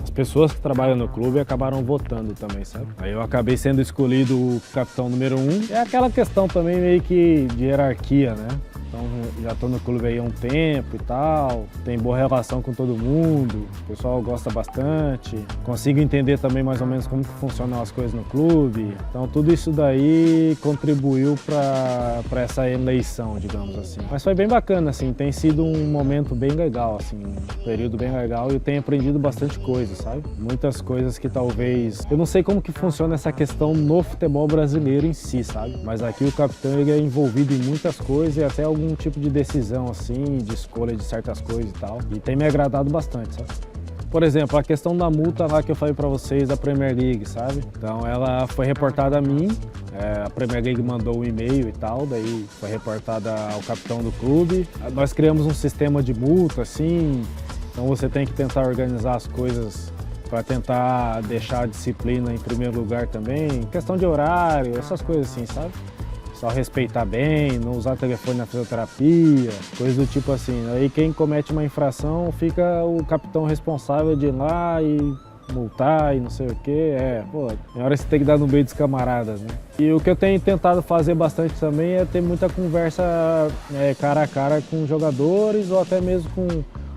as pessoas que trabalham no clube acabaram votando também, sabe? Aí eu acabei sendo escolhido o capitão número 1. É aquela questão também meio que de hierarquia, né? Então já estou no clube aí há um tempo e tal, tem boa relação com todo mundo, o pessoal gosta bastante, consigo entender também mais ou menos como que funcionam as coisas no clube. Então tudo isso daí contribuiu para essa eleição, digamos assim. Mas foi bem bacana, assim, tem sido um momento bem legal, assim, um período bem legal e eu tenho aprendido bastante coisa, sabe? Muitas coisas que talvez... Eu não sei como que funciona essa questão no futebol brasileiro em si, sabe? Mas aqui o capitão ele é envolvido em muitas coisas e até algum tipo de decisão, assim, de escolha de certas coisas e tal. E tem me agradado bastante, sabe? Por exemplo, a questão da multa lá que eu falei pra vocês da Premier League, sabe? Então ela foi reportada a mim, a Premier League mandou um e-mail e tal, daí foi reportada ao capitão do clube. Nós criamos um sistema de multa, assim, então você tem que tentar organizar as coisas para tentar deixar a disciplina em primeiro lugar também, questão de horário, essas coisas assim, sabe? Só respeitar bem, não usar telefone na fisioterapia, coisas do tipo assim. Aí quem comete uma infração fica o capitão responsável de ir lá e multar e não sei o quê. Pô, tem hora que você tem que dar no meio dos camaradas, né? E o que eu tenho tentado fazer bastante também é ter muita conversa cara a cara com jogadores ou até mesmo com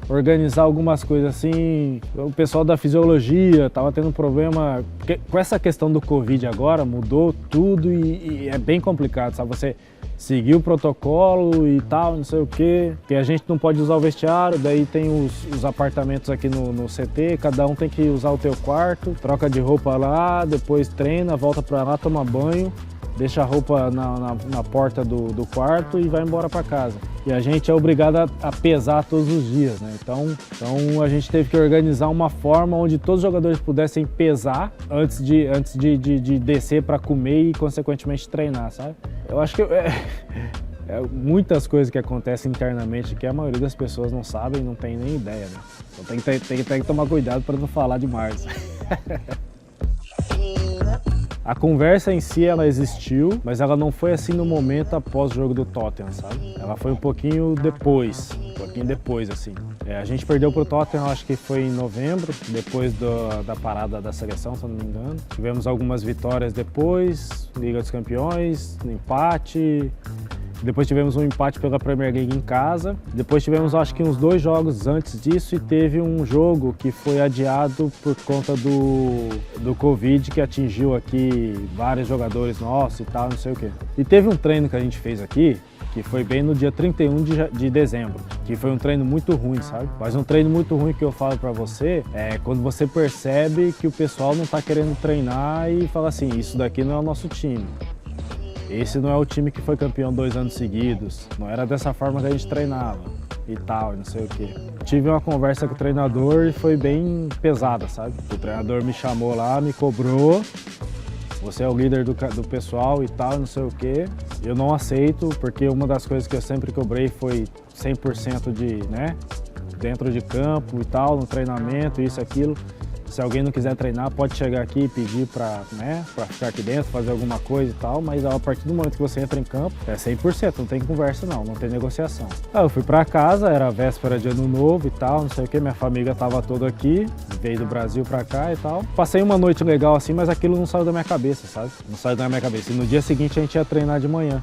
organizar algumas coisas assim. O pessoal da fisiologia estava tendo um problema, com essa questão do Covid agora, mudou tudo e é bem complicado, sabe? Você seguir o protocolo e tal, não sei o quê, que a gente não pode usar o vestiário, daí tem os apartamentos aqui no CT, cada um tem que usar o teu quarto, troca de roupa lá, depois treina, volta pra lá, toma banho, deixa a roupa na porta do quarto e vai embora para casa. E a gente é obrigado a pesar todos os dias, né? Então a gente teve que organizar uma forma onde todos os jogadores pudessem pesar antes de descer para comer e, consequentemente, treinar, sabe? Eu acho que muitas coisas que acontecem internamente que a maioria das pessoas não sabem e não tem nem ideia, né? Então tem que tomar cuidado para não falar demais. A conversa em si, ela existiu, mas ela não foi assim no momento após o jogo do Tottenham, sabe? Ela foi um pouquinho depois, assim. A gente perdeu pro Tottenham, acho que foi em novembro, depois da parada da seleção, se eu não me engano. Tivemos algumas vitórias depois, Liga dos Campeões, empate. Depois tivemos um empate pela Premier League em casa. Depois tivemos, acho que uns 2 jogos antes disso e teve um jogo que foi adiado por conta do Covid, que atingiu aqui vários jogadores nossos e tal, não sei o quê. E teve um treino que a gente fez aqui, que foi bem no dia 31 de dezembro, que foi um treino muito ruim, sabe? Mas um treino muito ruim que eu falo pra você é quando você percebe que o pessoal não tá querendo treinar e fala assim, isso daqui não é o nosso time. Esse não é o time que foi campeão 2 anos seguidos, não era dessa forma que a gente treinava e tal, não sei o quê. Tive uma conversa com o treinador e foi bem pesada, sabe? O treinador me chamou lá, me cobrou, você é o líder do pessoal e tal, não sei o quê. Eu não aceito, porque uma das coisas que eu sempre cobrei foi 100% dentro de campo e tal, no treinamento, isso, aquilo. Se alguém não quiser treinar, pode chegar aqui e pedir para ficar aqui dentro, fazer alguma coisa e tal, mas a partir do momento que você entra em campo, é 100%, não tem conversa não tem negociação. Aí eu fui para casa, era véspera de ano novo e tal, não sei o que, minha família tava toda aqui, veio do Brasil para cá e tal. Passei uma noite legal assim, mas aquilo não saiu da minha cabeça, sabe? Não saiu da minha cabeça. E no dia seguinte a gente ia treinar de manhã.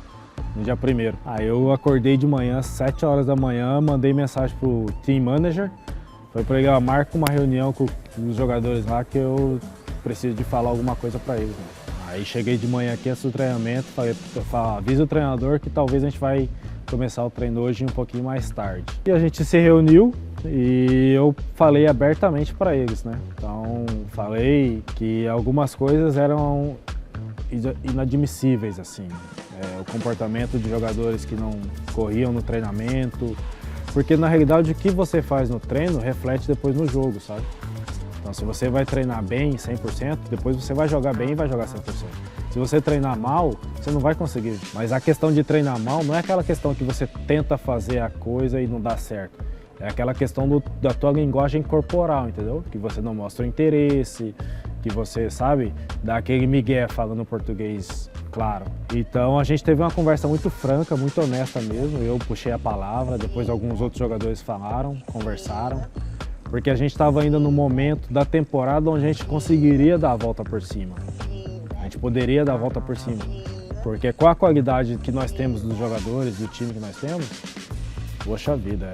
No dia 1º. Aí eu acordei de manhã, às 7 horas da manhã, mandei mensagem pro team manager, Foi para ele, marca uma reunião com os jogadores lá que eu preciso de falar alguma coisa para eles. Né? Aí cheguei de manhã aqui antes do treinamento, avisa o treinador que talvez a gente vai começar o treino hoje um pouquinho mais tarde. E a gente se reuniu e eu falei abertamente para eles, né? Então falei que algumas coisas eram inadmissíveis, assim. O comportamento de jogadores que não corriam no treinamento, porque na realidade o que você faz no treino reflete depois no jogo, sabe? Então se você vai treinar bem 100%, depois você vai jogar bem e vai jogar 100%. Se você treinar mal, você não vai conseguir. Mas a questão de treinar mal não é aquela questão que você tenta fazer a coisa e não dá certo. É aquela questão da tua linguagem corporal, entendeu? Que você não mostra o interesse, que você, sabe, dá aquele migué falando português, claro. Então a gente teve uma conversa muito franca, muito honesta mesmo. Eu puxei a palavra, depois alguns outros jogadores falaram, conversaram. Porque a gente estava ainda no momento da temporada onde a gente conseguiria dar a volta por cima. A gente poderia dar a volta por cima. Porque com a qualidade que nós temos dos jogadores, do time que nós temos, poxa vida,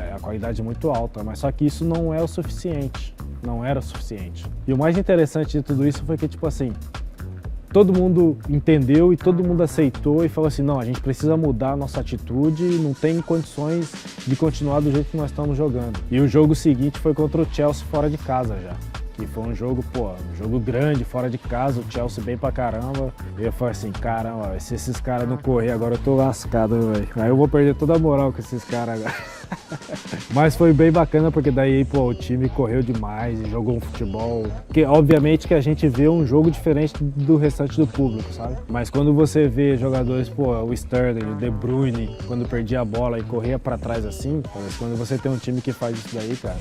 é a qualidade muito alta. Mas só que isso não é o suficiente. Não era o suficiente. E o mais interessante de tudo isso foi que, tipo assim, todo mundo entendeu e todo mundo aceitou e falou assim, não, a gente precisa mudar a nossa atitude e não tem condições de continuar do jeito que nós estamos jogando. E o jogo seguinte foi contra o Chelsea fora de casa já. Que foi um jogo, um jogo grande, fora de casa, o Chelsea bem pra caramba. E eu falei assim, caramba, se esses caras não correr agora eu tô lascado, velho. Aí eu vou perder toda a moral com esses caras agora. Mas foi bem bacana porque daí, o time correu demais e jogou um futebol. Que obviamente que a gente vê um jogo diferente do restante do público, sabe? Mas quando você vê jogadores, o Sterling, o De Bruyne, quando perdia a bola e corria pra trás assim, quando você tem um time que faz isso daí, cara,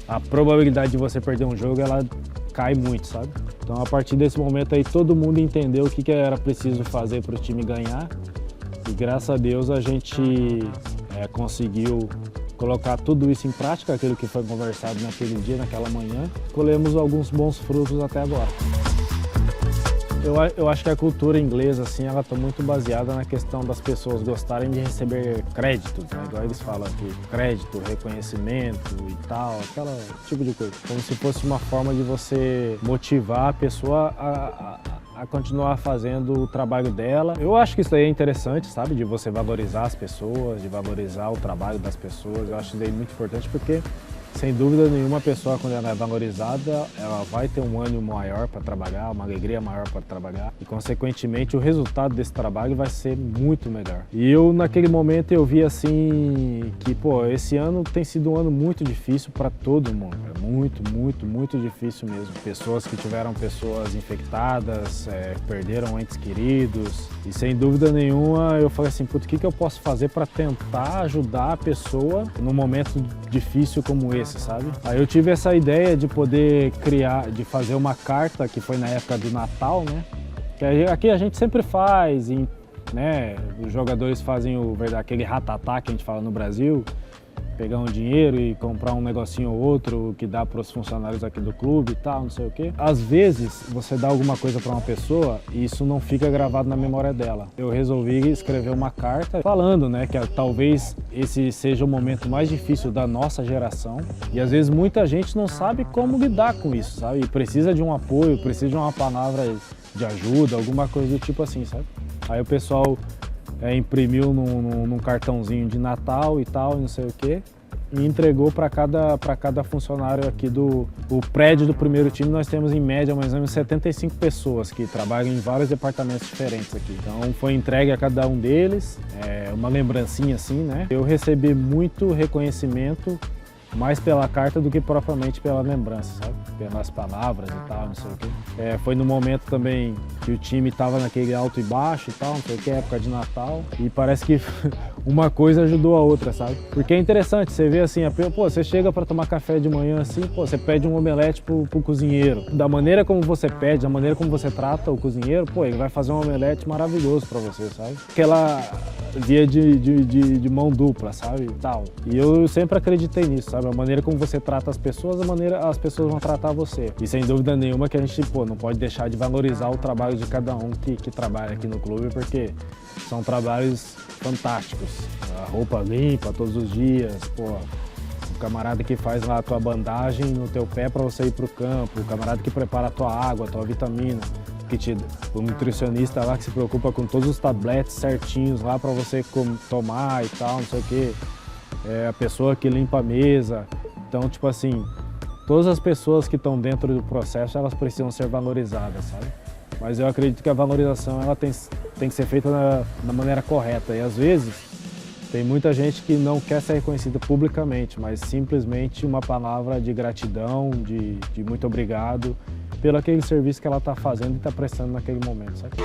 a probabilidade de você perder um jogo, ela cai muito, sabe? Então, a partir desse momento aí, todo mundo entendeu o que era preciso fazer para o time ganhar. E, graças a Deus, a gente conseguiu colocar tudo isso em prática, aquilo que foi conversado naquele dia, naquela manhã. Colhemos alguns bons frutos até agora. Eu acho que a cultura inglesa, assim, ela está muito baseada na questão das pessoas gostarem de receber créditos, né? Igual eles falam aqui, crédito, reconhecimento e tal, aquela tipo de coisa. Como se fosse uma forma de você motivar a pessoa a continuar fazendo o trabalho dela. Eu acho que isso aí é interessante, sabe? De você valorizar as pessoas, de valorizar o trabalho das pessoas. Eu acho isso aí muito importante porque, sem dúvida nenhuma, a pessoa, quando ela é valorizada, ela vai ter um ânimo maior para trabalhar, uma alegria maior para trabalhar e, consequentemente, o resultado desse trabalho vai ser muito melhor. E eu, naquele momento, eu vi assim que, esse ano tem sido um ano muito difícil para todo mundo. Muito, muito, muito difícil mesmo. Pessoas que tiveram pessoas infectadas, perderam entes queridos e, sem dúvida nenhuma, eu falei assim, o que eu posso fazer para tentar ajudar a pessoa num momento difícil como esse, sabe? Aí eu tive essa ideia de poder criar, de fazer uma carta, que foi na época do Natal, né? Que aqui a gente sempre faz, né? Os jogadores fazem aquele ratatá que a gente fala no Brasil, pegar um dinheiro e comprar um negocinho ou outro que dá para os funcionários aqui do clube e tal, não sei o quê. Às vezes, você dá alguma coisa para uma pessoa e isso não fica gravado na memória dela. Eu resolvi escrever uma carta falando, né, que talvez esse seja o momento mais difícil da nossa geração e às vezes muita gente não sabe como lidar com isso, sabe? E precisa de um apoio, precisa de uma palavra de ajuda, alguma coisa do tipo assim, sabe? Aí o pessoal imprimiu num cartãozinho de Natal e tal, não sei o quê, e entregou para cada funcionário aqui do prédio do primeiro time. Nós temos em média mais ou menos 75 pessoas que trabalham em vários departamentos diferentes aqui. Então foi entregue a cada um deles, uma lembrancinha assim, né? Eu recebi muito reconhecimento mais pela carta do que propriamente pela lembrança, sabe? Pelas palavras e tal, não sei o quê. Foi no momento também que o time estava naquele alto e baixo e tal, não sei o quê, época de Natal. E parece que uma coisa ajudou a outra, sabe? Porque é interessante, você vê assim, você chega para tomar café de manhã assim, você pede um omelete pro cozinheiro. Da maneira como você pede, da maneira como você trata o cozinheiro, ele vai fazer um omelete maravilhoso para você, sabe? Aquela via de mão dupla, sabe? E tal. E eu sempre acreditei nisso, sabe? A maneira como você trata as pessoas, a maneira as pessoas vão tratar você. E sem dúvida nenhuma que a gente, não pode deixar de valorizar o trabalho de cada um que trabalha aqui no clube, porque são trabalhos fantásticos. A roupa limpa todos os dias, O camarada que faz lá a tua bandagem no teu pé para você ir pro campo, o camarada que prepara a tua água, a tua vitamina, o nutricionista lá que se preocupa com todos os tabletes certinhos lá para você tomar e tal, não sei o quê. A pessoa que limpa a mesa. Então, tipo assim, todas as pessoas que estão dentro do processo, elas precisam ser valorizadas, sabe? Mas eu acredito que a valorização ela tem que ser feita da maneira correta. E às vezes tem muita gente que não quer ser reconhecida publicamente, mas simplesmente uma palavra de gratidão, de muito obrigado pelo aquele serviço que ela está fazendo e está prestando naquele momento, sabe?